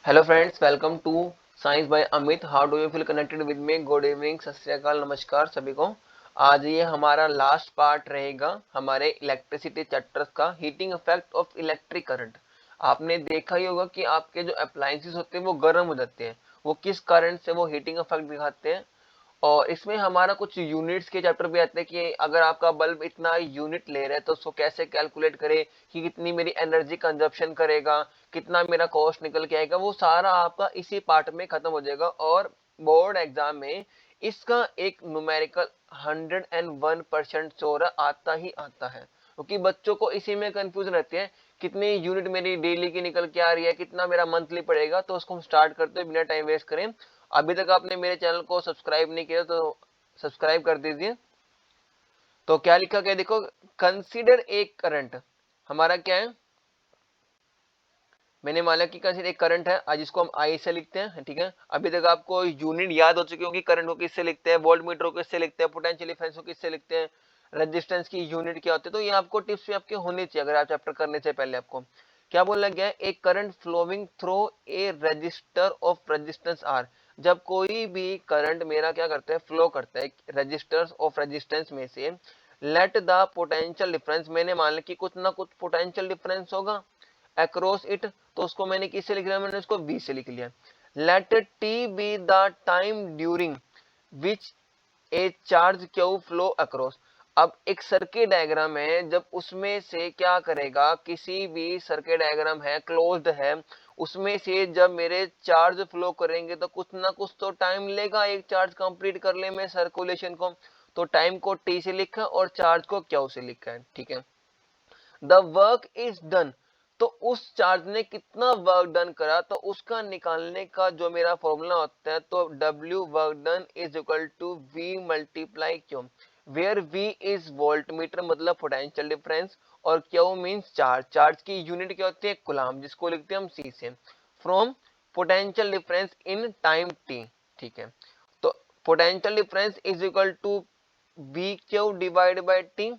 Hello friends, welcome to science by Amit. How do you feel connected with me? Good evening, सत श्री अकाल, नमस्कार सभी को। आज ये हमारा लास्ट पार्ट रहेगा हमारे इलेक्ट्रिसिटी चैप्टर्स का, heating effect of electric current. आपने देखा ही होगा कि आपके जो अप्लायंसेस होते हैं वो गर्म हो जाते हैं, वो किस करंट से वो हीटिंग इफेक्ट दिखाते हैं। और इसमें हमारा कुछ यूनिट्स के चैप्टर भी आते हैं कि अगर आपका बल्ब इतना यूनिट ले रहा है तो उसको कैसे कैलकुलेट करे कि कितनी मेरी एनर्जी कंजप्शन करेगा, कितना मेरा कॉस्ट निकल के आएगा। वो सारा आपका इसी पार्ट में खत्म हो जाएगा और बोर्ड एग्जाम में इसका एक न्यूमेरिकल 101% स्कोर आता ही आता है, क्योंकि बच्चों को इसी में कंफ्यूजन रहती है कितनी यूनिट मेरी डेली की निकल के आ रही है, कितना मेरा मंथली पड़ेगा। तो उसको हम स्टार्ट करते हैं बिना टाइम वेस्ट करें। अभी तक आपने मेरे चैनल को सब्सक्राइब नहीं किया तो सब्सक्राइब कर दीजिए। तो क्या लिखा गया देखो, कंसीडर एक करंट। हमारा क्या है, मैंने माना कि कंसीडर एक करंट है, आज इसको हम आई से लिखते हैं, ठीक है। अभी तक आपको यूनिट याद हो चुकी होगी, करंट को किससे लिखते हैं, वोल्ट मीटर को किससे लिखते हैं, पोटेंशियल डिफरेंस को किससे लिखते हैं, रेजिस्टेंस की यूनिट क्या होती है। तो ये आपको टिप्स भी आपके होनी चाहिए अगर आप चैप्टर करने से पहले। आपको क्या बोलना गया है, एक current flowing through a register of resistance R. जब कोई भी करंट मेरा क्या करता है, फ्लो करता है रजिस्टर्स ऑफ रेजिस्टेंस में से, लेट द पोटेंशियल डिफरेंस, मैंने मान लिया कि कुछ ना कुछ पोटेंशियल डिफरेंस होगा अक्रॉस इट, तो उसको मैंने किससे लिख लिया, मैंने उसको v से लिख लिया। Let t be the time during which a charge Q flow across. अब एक सर्किट डायग्राम है, जब उसमें से क्या करेगा, किसी भी सर्किट डायग्राम है, क्लोज्ड है, उसमें से जब मेरे चार्ज फ्लो करेंगे तो कुछ ना कुछ तो टाइम लेगा एक चार्ज कंप्लीट कर ले में सर्कुलेशन को। तो टाइम को t से लिखा और चार्ज को q से लिखा है, ठीक है। द वर्क इज डन, तो उस चार्ज ने कितना वर्क डन करा तो उसका निकालने का जो मेरा फॉर्मूला होता है, तो W work done is equal to V multiply Q, where V is volt meter मतलब पोटेंशियल डिफरेंस, और Q मींस चार्ज। चार्ज की यूनिट क्या होती है, कूलम्ब, जिसको लिखते हैं हम C से, from potential difference in time t, ठीक है। तो potential difference is equal to V Q divide by T.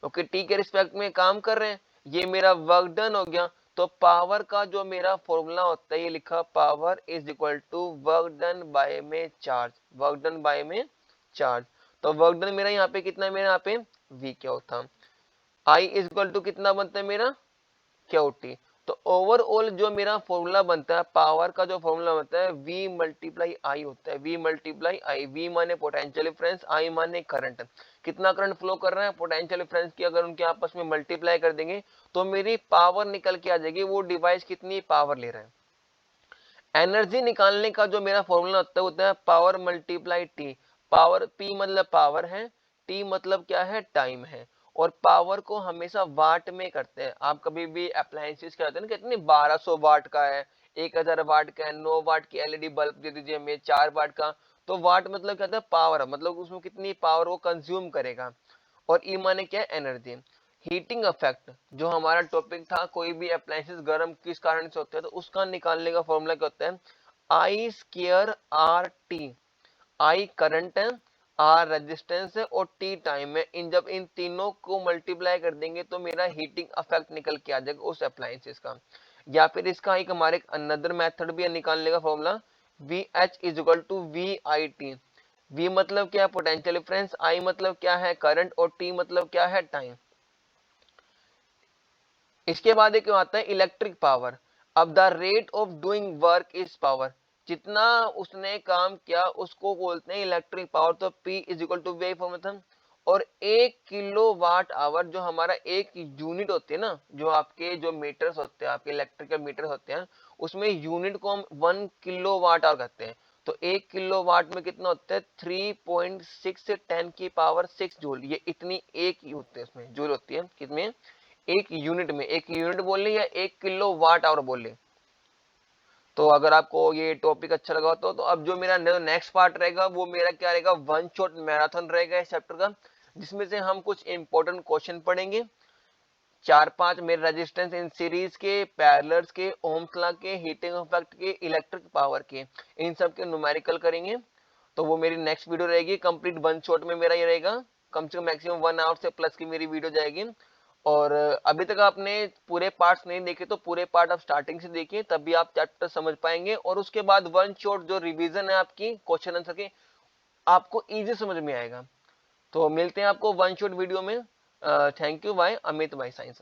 Okay, T के रिस्पेक्ट में काम कर रहे हैं, ये मेरा वर्क डन हो गया। तो पावर का जो मेरा फॉर्मूला होता है, ये लिखा power is equal to work done by में चार्ज, वर्क डन बाय में चार्ज। तो वर्क डन मेरा यहाँ पे कितना है, मेरा यहाँ पे वी क्या होता, आई इज इक्वल टू कितना बनता है मेरा क्यू टी। तो ओवरऑल जो मेरा फॉर्मूला बनता है, पावर का जो फॉर्मूला बनता है, V मल्टीप्लाई आई होता है, V मल्टीप्लाई आई। V माने पोटेंशियल डिफरेंस, आई माने करंट, कितना करंट फ्लो कर रहा है, पोटेंशियल डिफरेंस की अगर उनके आपस में मल्टीप्लाई कर देंगे तो मेरी पावर निकल के आ जाएगी, वो डिवाइस कितनी पावर ले रहा है। एनर्जी निकालने का जो मेरा फॉर्मूला होता है power multiply T. Power P मतलब पावर है, टी मतलब क्या है, टाइम है। और पावर को हमेशा वाट में करते हैं। आप कभी भी अप्लायंसेस क्या होते हैं ना, कितने 1200 वाट का है, 1000 वाट का है, 9 वाट की एलईडी बल्ब दे दीजिए हमें, 4 वाट का। तो वाट मतलब क्या होता है, पावर, मतलब उसमें कितनी पावर वो कंज्यूम करेगा। और ई माने क्या है, एनर्जी। हीटिंग इफेक्ट जो हमारा टॉपिक था, कोई भी अप्लायंसेस गर्म किस कारण से होते हैं, तो उसका निकालने का फॉर्मूला क्या होता है, I square R T. I current है, आर रेजिस्टेंस है और टी टाइम है। इन जब इन तीनों को मल्टीप्लाई कर देंगे तो मेरा हीटिंग इफेक्ट निकल के आ जाएगा उस अप्लायंसेस का। या फिर इसका एक हमारे अनदर मेथड भी है निकालने का formula, V H is equal to V I T. V मतलब क्या है, पोटेंशियल डिफरेंस, आई मतलब क्या है, करंट, और टी मतलब क्या है, टाइम। इसके बाद एक आता है इलेक्ट्रिक पावर। अब the rate of doing work is power, जितना उसने काम किया उसको बोलते हैं इलेक्ट्रिक पावर। तो P is equal to V formula. और 1 किलोवाट आवर जो हमारा एक यूनिट होती है ना, जो आपके जो मीटर्स होते हैं, आपके इलेक्ट्रिकल मीटर्स होते हैं, उसमें यूनिट को हम 1 किलोवाट आवर कहते हैं। तो 1 किलोवाट में कितना होता है, 3.6 से 10 की पावर 6 जूल। ये इतनी एक ही होते हैं, उसमें जूल होती है कितने, एक यूनिट में। एक यूनिट बोल रहे या 1 किलोवाट आवर बोल रहे। तो अगर आपको ये टॉपिक अच्छा लगा तो अब जो मेरा नेक्स्ट पार्ट रहेगा वो मेरा क्या रहेगा, वन शॉट मैराथन रहेगा इस चैप्टर का, जिसमें से हम कुछ इंपॉर्टेंट क्वेश्चन पढ़ेंगे, 4-5 मेरे रेजिस्टेंस इन सीरीज के, पैरेलल्स के, ओम्स लॉ के, हीटिंग इफेक्ट के, इलेक्ट्रिक पावर के, इन सब के न्यूमेरिकल करेंगे। तो वो मेरी नेक्स्ट वीडियो रहेगी, कंप्लीट वन शॉट में मेरा ये रहेगा, कम से कम मैक्सिमम 1 आवर से प्लस की मेरी वीडियो जाएगी। और अभी तक आपने पूरे पार्ट्स नहीं देखे तो पूरे पार्ट आप स्टार्टिंग से देखिए, तभी आप चैप्टर समझ पाएंगे। और उसके बाद वन शॉट जो रिवीजन है आपकी क्वेश्चन आंसर की, आपको इजी समझ में आएगा। तो मिलते हैं आपको वन शॉट वीडियो में। Thank you, bye. अमित भाई साइंस।